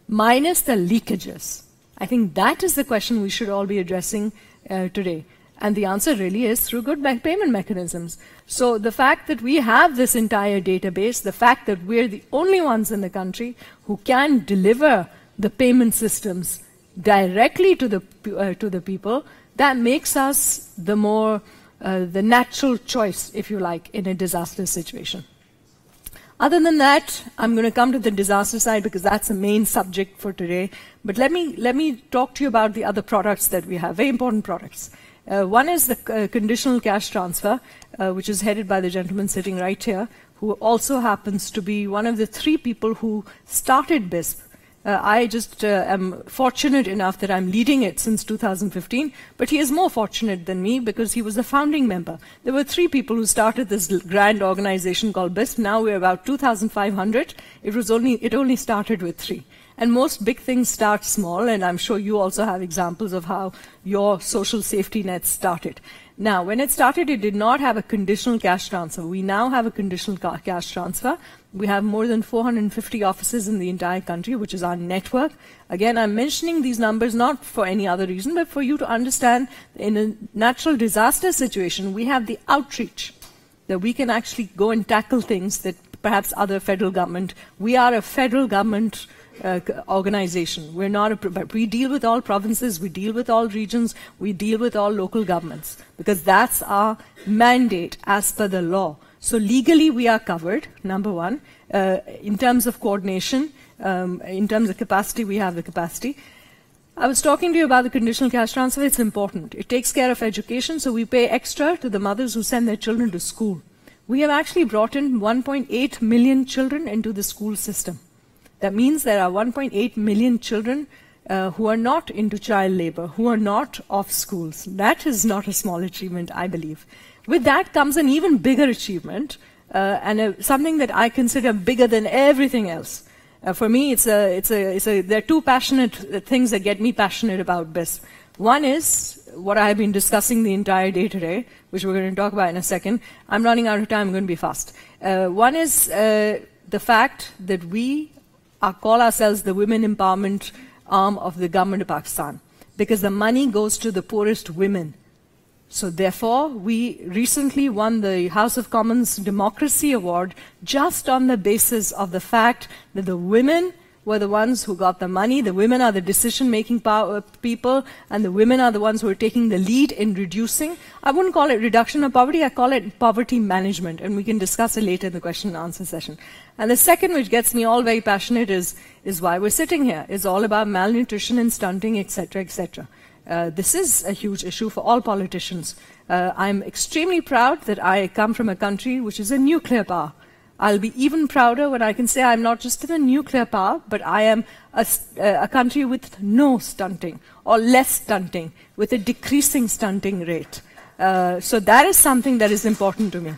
minus the leakages? I think that is the question we should all be addressing today. And the answer really is through good payment mechanisms. So the fact that we have this entire database, the fact that we're the only ones in the country who can deliver the payment systems directly to the people, that makes us the natural choice, if you like, in a disaster situation. Other than that, I'm going to come to the disaster side because that's the main subject for today. But let me talk to you about the other products that we have, very important products. One is the conditional cash transfer, which is headed by the gentleman sitting right here, who also happens to be one of the 3 people who started BISP. I just am fortunate enough that I'm leading it since 2015, but he is more fortunate than me because he was a founding member. There were 3 people who started this grand organization called BISP. Now we're about 2,500. It only started with 3. And most big things start small, and I'm sure you also have examples of how your social safety nets started. Now, when it started, it did not have a conditional cash transfer. We now have a conditional cash transfer. We have more than 450 offices in the entire country, which is our network. Again, I'm mentioning these numbers not for any other reason, but for you to understand in a natural disaster situation, we have the outreach that we can actually go and tackle things that perhaps other federal government, we are a federal government organization. We're not but we deal with all provinces, we deal with all regions, we deal with all local governments, because that's our mandate as per the law. So legally we are covered, number one. In terms of coordination, in terms of capacity, we have the capacity. I was talking to you about the conditional cash transfer. It's important. It takes care of education, so we pay extra to the mothers who send their children to school. We have actually brought in 1.8 million children into the school system. That means there are 1.8 million children who are not into child labor, who are not off schools. That is not a small achievement, I believe. With that comes an even bigger achievement, and something that I consider bigger than everything else. For me, there are 2 passionate things that get me passionate about BISP. One is what I have been discussing the entire day today, which we're going to talk about in a second. I'm running out of time, I'm going to be fast. One is the fact that we call ourselves the women empowerment arm of the government of Pakistan, because the money goes to the poorest women. So therefore, we recently won the House of Commons Democracy Award just on the basis of the fact that the women were the ones who got the money, the women are the decision-making people, and the women are the ones who are taking the lead in reducing. I wouldn't call it reduction of poverty, I call it poverty management, and we can discuss it later in the question and answer session. And the second, which gets me all very passionate, is why we're sitting here. It's all about malnutrition and stunting, etc., etc. This is a huge issue for all politicians. I'm extremely proud that I come from a country which is a nuclear power. I'll be even prouder when I can say I'm not just in a nuclear power, but I am a country with no stunting, or less stunting, with a decreasing stunting rate. So that is something that is important to me.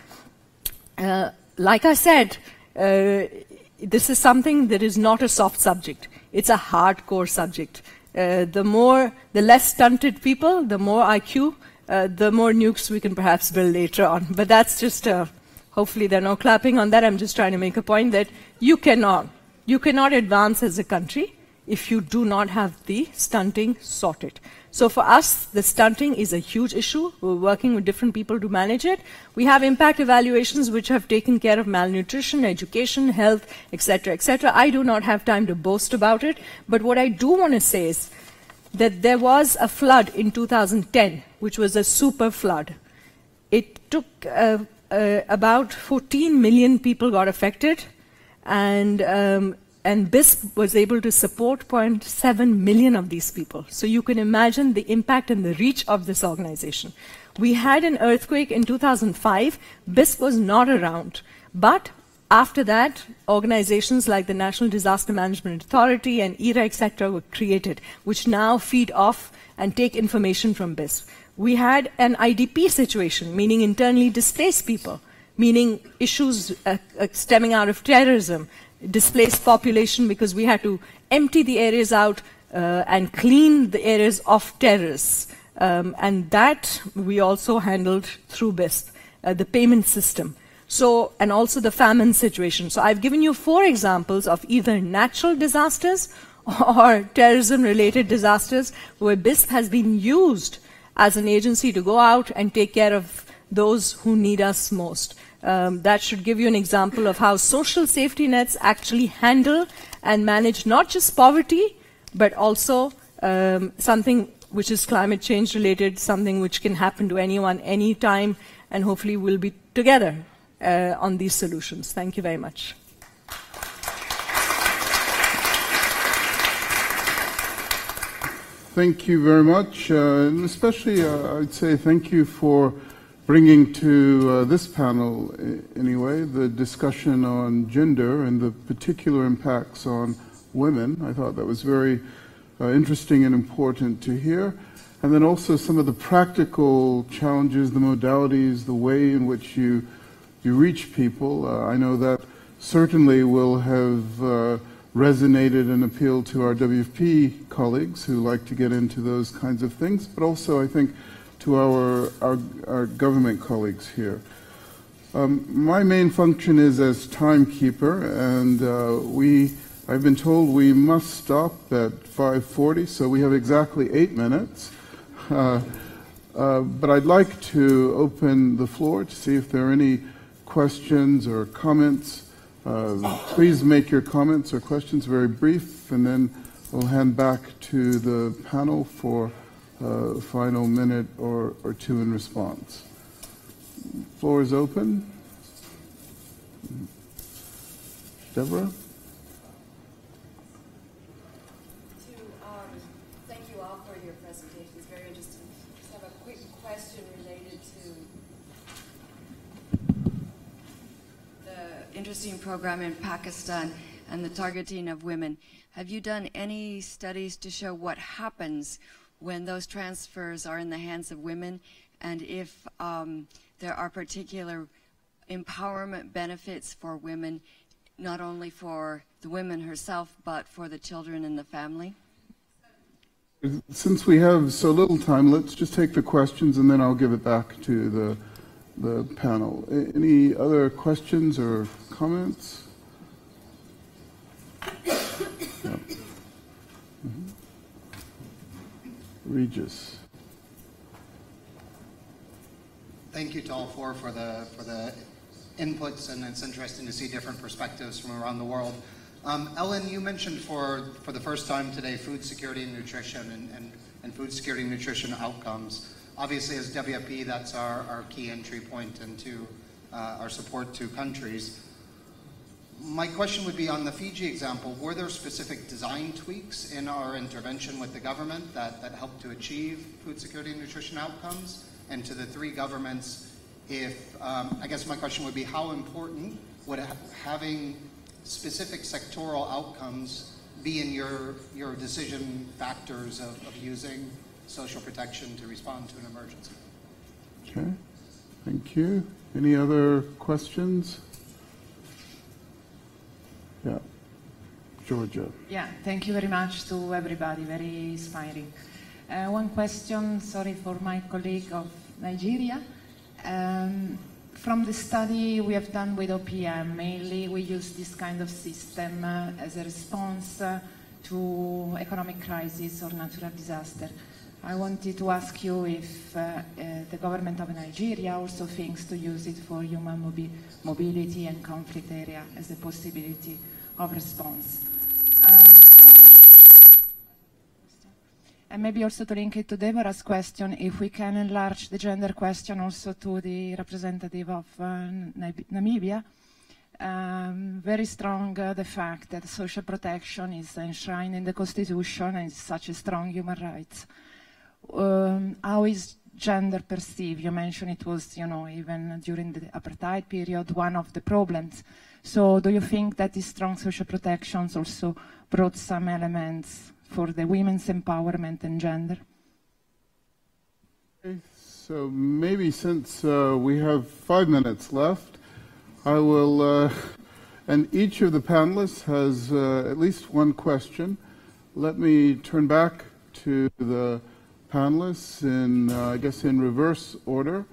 Like I said, this is something that is not a soft subject. It's a hardcore subject. The less stunted people, the more IQ, the more nukes we can perhaps build later on. But that's just, hopefully there are no clapping on that. I'm just trying to make a point that you cannot advance as a country if you do not have the stunting sorted. So for us, the stunting is a huge issue. We're working with different people to manage it. We have impact evaluations which have taken care of malnutrition, education, health, etc., etc. I do not have time to boast about it, but what I do want to say is that there was a flood in 2010, which was a super flood. It took about 14 million people got affected, and BISP was able to support 0.7 million of these people. So you can imagine the impact and the reach of this organization. We had an earthquake in 2005. BISP was not around. But after that, organizations like the National Disaster Management Authority and ERA, etc., were created, which now feed off and take information from BISP. We had an IDP situation, meaning internally displaced people, meaning issues stemming out of terrorism, displaced population, because we had to empty the areas out and clean the areas of terrorists. And that we also handled through BISP, the payment system. So, and also the famine situation. So I've given you 4 examples of either natural disasters or terrorism-related disasters where BISP has been used as an agency to go out and take care of those who need us most. That should give you an example of how social safety nets actually handle and manage not just poverty, but also something which is climate change related, something which can happen to anyone, anytime, and hopefully we'll be together on these solutions. Thank you very much. Thank you very much, and especially I'd say thank you for bringing to this panel, anyway, the discussion on gender and the particular impacts on women. I thought that was very interesting and important to hear. And then also some of the practical challenges, the modalities, the way in which you reach people. I know that certainly will have resonated and appealed to our WFP colleagues who like to get into those kinds of things, but also I think to our government colleagues here. My main function is as timekeeper, and I've been told we must stop at 5:40, so we have exactly 8 minutes. But I'd like to open the floor to see if there are any questions or comments. Please make your comments or questions very brief, and then we'll hand back to the panel for a final minute or two in response. Floor is open. Deborah? Thank you all for your presentation. It's very interesting. Just have a quick question related to the interesting program in Pakistan and the targeting of women. Have you done any studies to show what happens when those transfers are in the hands of women, and if there are particular empowerment benefits for women, not only for the women herself, but for the children and the family? Since we have so little time, let's just take the questions and then I'll give it back to the panel. Any other questions or comments? Yeah. Regis. Thank you to all four for the inputs, and it's interesting to see different perspectives from around the world. Ellen, you mentioned for the first time today food security and nutrition and food security and nutrition outcomes. Obviously, as WFP, that's our key entry point into our support to countries. My question would be on the Fiji example, were there specific design tweaks in our intervention with the government that helped to achieve food security and nutrition outcomes? And to the three governments, I guess my question would be, how important would having specific sectoral outcomes be in your decision factors of using social protection to respond to an emergency? Okay, thank you. Any other questions? Yeah, Georgia. Yeah, thank you very much to everybody, very inspiring. One question, sorry for my colleague of Nigeria. From the study we have done with OPM, mainly we use this kind of system as a response to economic crisis or natural disaster. I wanted to ask you if the government of Nigeria also thinks to use it for human mobility and conflict area as a possibility of response. And maybe also to link it to Deborah's question, if we can enlarge the gender question also to the representative of Namibia. Very strong the fact that social protection is enshrined in the Constitution and is such a strong human right. How is gender perceived? You mentioned it was, even during the apartheid period, one of the problems. So do you think that these strong social protections also brought some elements for the women's empowerment and gender? Okay, so maybe since we have 5 minutes left, I will, and each of the panelists has at least one question. Let me turn back to the panelists in, I guess, in reverse order,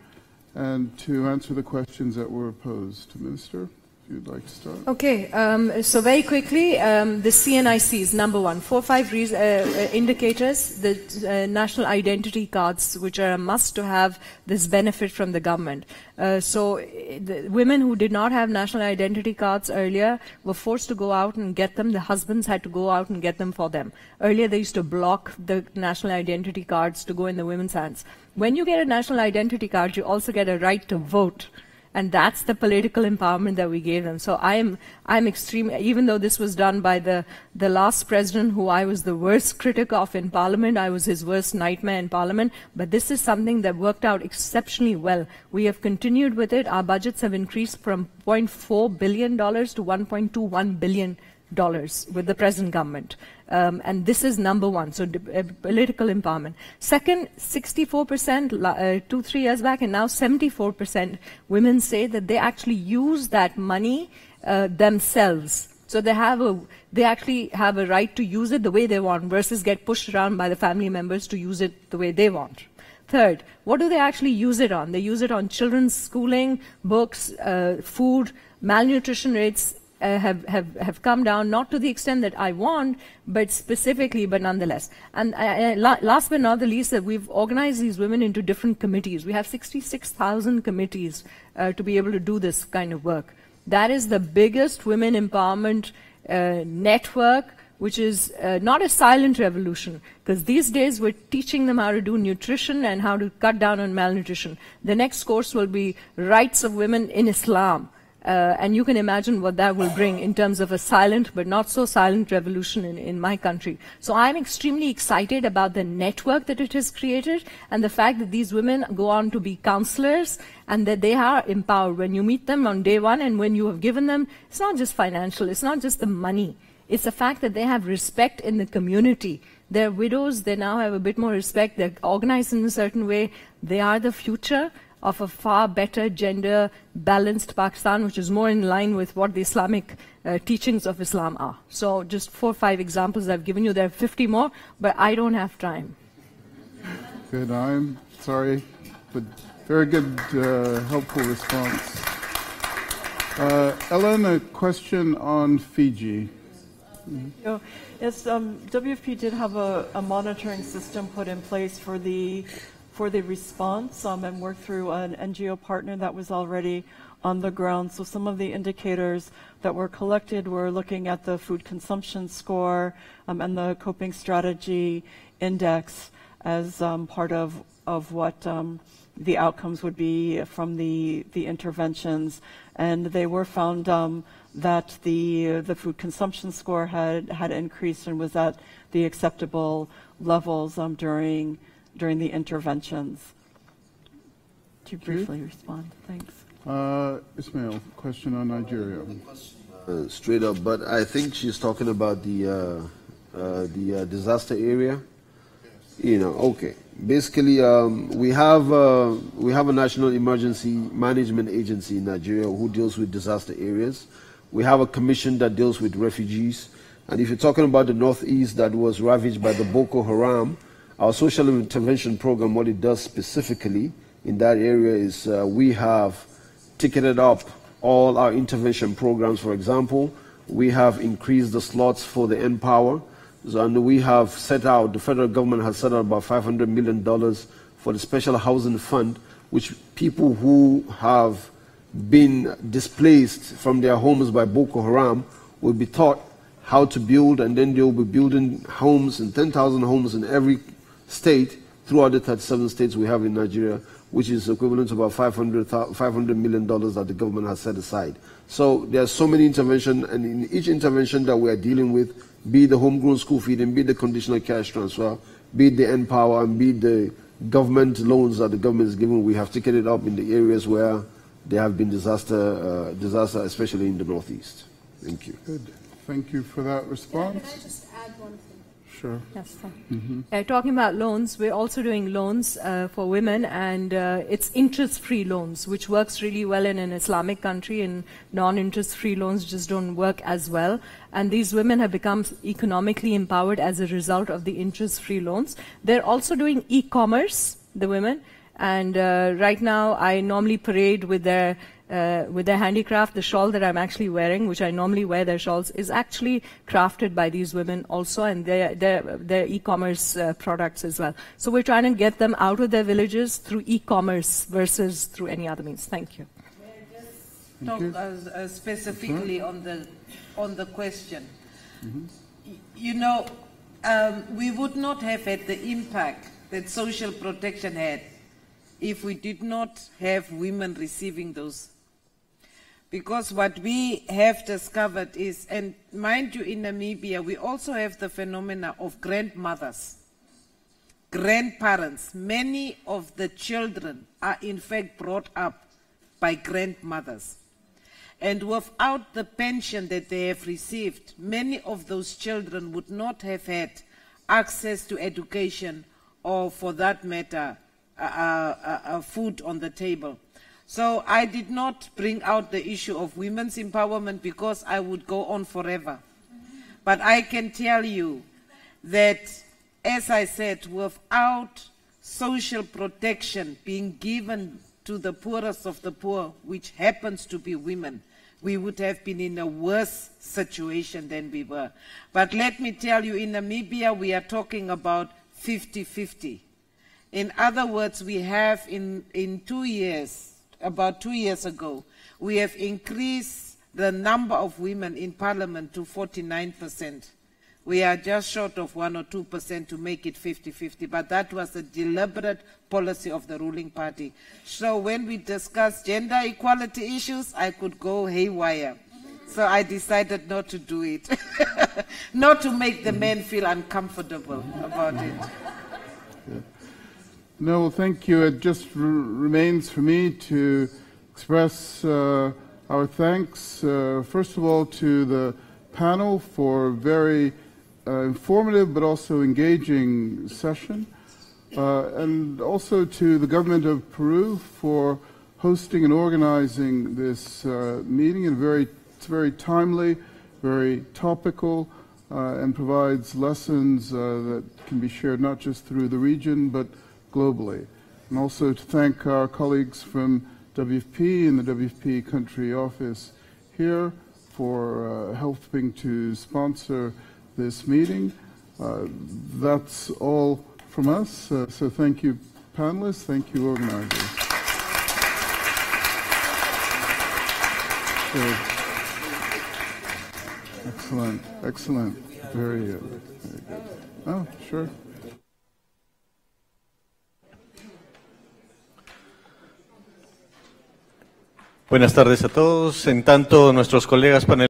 and to answer the questions that were posed. Minister, if you'd like to start. Okay, so very quickly, the CNICs, number one, 4 or 5 indicators, the national identity cards, which are a must to have this benefit from the government. So the women who did not have national identity cards earlier were forced to go out and get them. The husbands had to go out and get them for them. Earlier, they used to block the national identity cards to go in the women's hands. When you get a national identity card, you also get a right to vote. And that's the political empowerment that we gave them. So I'm extreme, even though this was done by the last president, who I was the worst critic of in Parliament. I was his worst nightmare in Parliament. But this is something that worked out exceptionally well. We have continued with it. Our budgets have increased from $0.4 billion to $1.21 billion with the present government. And this is number one, so political empowerment. Second, 64% 2-3 years back, and now 74% women say that they actually use that money themselves. So they actually have a right to use it the way they want versus get pushed around by the family members to use it the way they want. Third, what do they actually use it on? They use it on children's schooling, books, food. Malnutrition rates have come down, not to the extent that I want, but specifically, but nonetheless. And last but not the least, that we've organized these women into different committees. We have 66,000 committees to be able to do this kind of work. That is the biggest women empowerment network, which is not a silent revolution, because these days we're teaching them how to do nutrition and how to cut down on malnutrition. The next course will be rights of women in Islam. And you can imagine what that will bring in terms of a silent but not so silent revolution in my country. So I'm extremely excited about the network that it has created and the fact that these women go on to be counselors and that they are empowered. When you meet them on day one and when you have given them, it's not just financial, it's not just the money. It's the fact that they have respect in the community. They're widows, they now have a bit more respect, they're organized in a certain way, they are the future of a far better gender-balanced Pakistan, which is more in line with what the Islamic teachings of Islam are. So just 4 or 5 examples I've given you. There are 50 more, but I don't have time. Good, I'm sorry, but very good, helpful response. Ellen, a question on Fiji. Mm-hmm. Yes, WFP did have a monitoring system put in place for the response and worked through an NGO partner that was already on the ground. So some of the indicators that were collected were looking at the food consumption score and the coping strategy index as part of what the outcomes would be from the interventions. And they were found that the food consumption score had increased and was at the acceptable levels during the interventions. To briefly respond, thanks. Ismail, question on Nigeria. Straight up, but I think she's talking about the disaster area. You know, okay. Basically, we have a national emergency management agency in Nigeria who deals with disaster areas. We have a commission that deals with refugees. And if you're talking about the Northeast that was ravaged by the Boko Haram, our social intervention program, what it does specifically in that area is we have ticketed up all our intervention programs. For example, we have increased the slots for the Empower, and we have set out, the federal government has set out about $500 million for the special housing fund, which people who have been displaced from their homes by Boko Haram will be taught how to build, and then they will be building homes, and 10,000 homes in every state throughout the 37 states we have in Nigeria, which is equivalent to about $500 million that the government has set aside. So there are so many interventions, and in each intervention that we are dealing with, be it the homegrown school feeding, be it the conditional cash transfer, be it the Empower, and be it the government loans that the government is giving, we have ticketed up in the areas where there have been disaster, especially in the Northeast. Thank you. Good. Thank you for that response. Can I just add one thing? Sure. Yes, talking about loans, we're also doing loans for women, and it's interest-free loans, which works really well in an Islamic country, and non-interest-free loans just don't work as well. And these women have become economically empowered as a result of the interest-free loans. They're also doing e-commerce, the women, and right now I normally parade with their handicraft. The shawl that I'm actually wearing, which I normally wear their shawls, is actually crafted by these women also, and their e-commerce products as well. So we're trying to get them out of their villages through e-commerce versus through any other means. Thank you. May I just talk specifically on the question? You know, we would not have had the impact that social protection had if we did not have women receiving those. Because what we have discovered is, and mind you, in Namibia, we also have the phenomena of grandmothers, grandparents. Many of the children are in fact brought up by grandmothers. And without the pension that they have received, many of those children would not have had access to education or, for that matter, food on the table. So I did not bring out the issue of women's empowerment because I would go on forever. But I can tell you that, as I said, without social protection being given to the poorest of the poor, which happens to be women, we would have been in a worse situation than we were. But let me tell you, in Namibia, we are talking about 50-50. In other words, we have in 2 years, about 2 years ago, we have increased the number of women in parliament to 49%. We are just short of 1 or 2% to make it 50-50, but that was a deliberate policy of the ruling party. So when we discuss gender equality issues, I could go haywire. So I decided not to do it, not to make the men feel uncomfortable about it. Yeah. No, well, thank you. It just remains for me to express our thanks, first of all, to the panel for a very informative but also engaging session, and also to the government of Peru for hosting and organizing this meeting. And it's very timely, very topical, and provides lessons that can be shared not just through the region but globally. And also to thank our colleagues from WFP and the WFP country office here for helping to sponsor this meeting. That's all from us. So thank you, panelists. Thank you, organizers. So, excellent, excellent. Very good. Oh, sure. Buenas tardes a todos. En tanto, nuestros colegas panelistas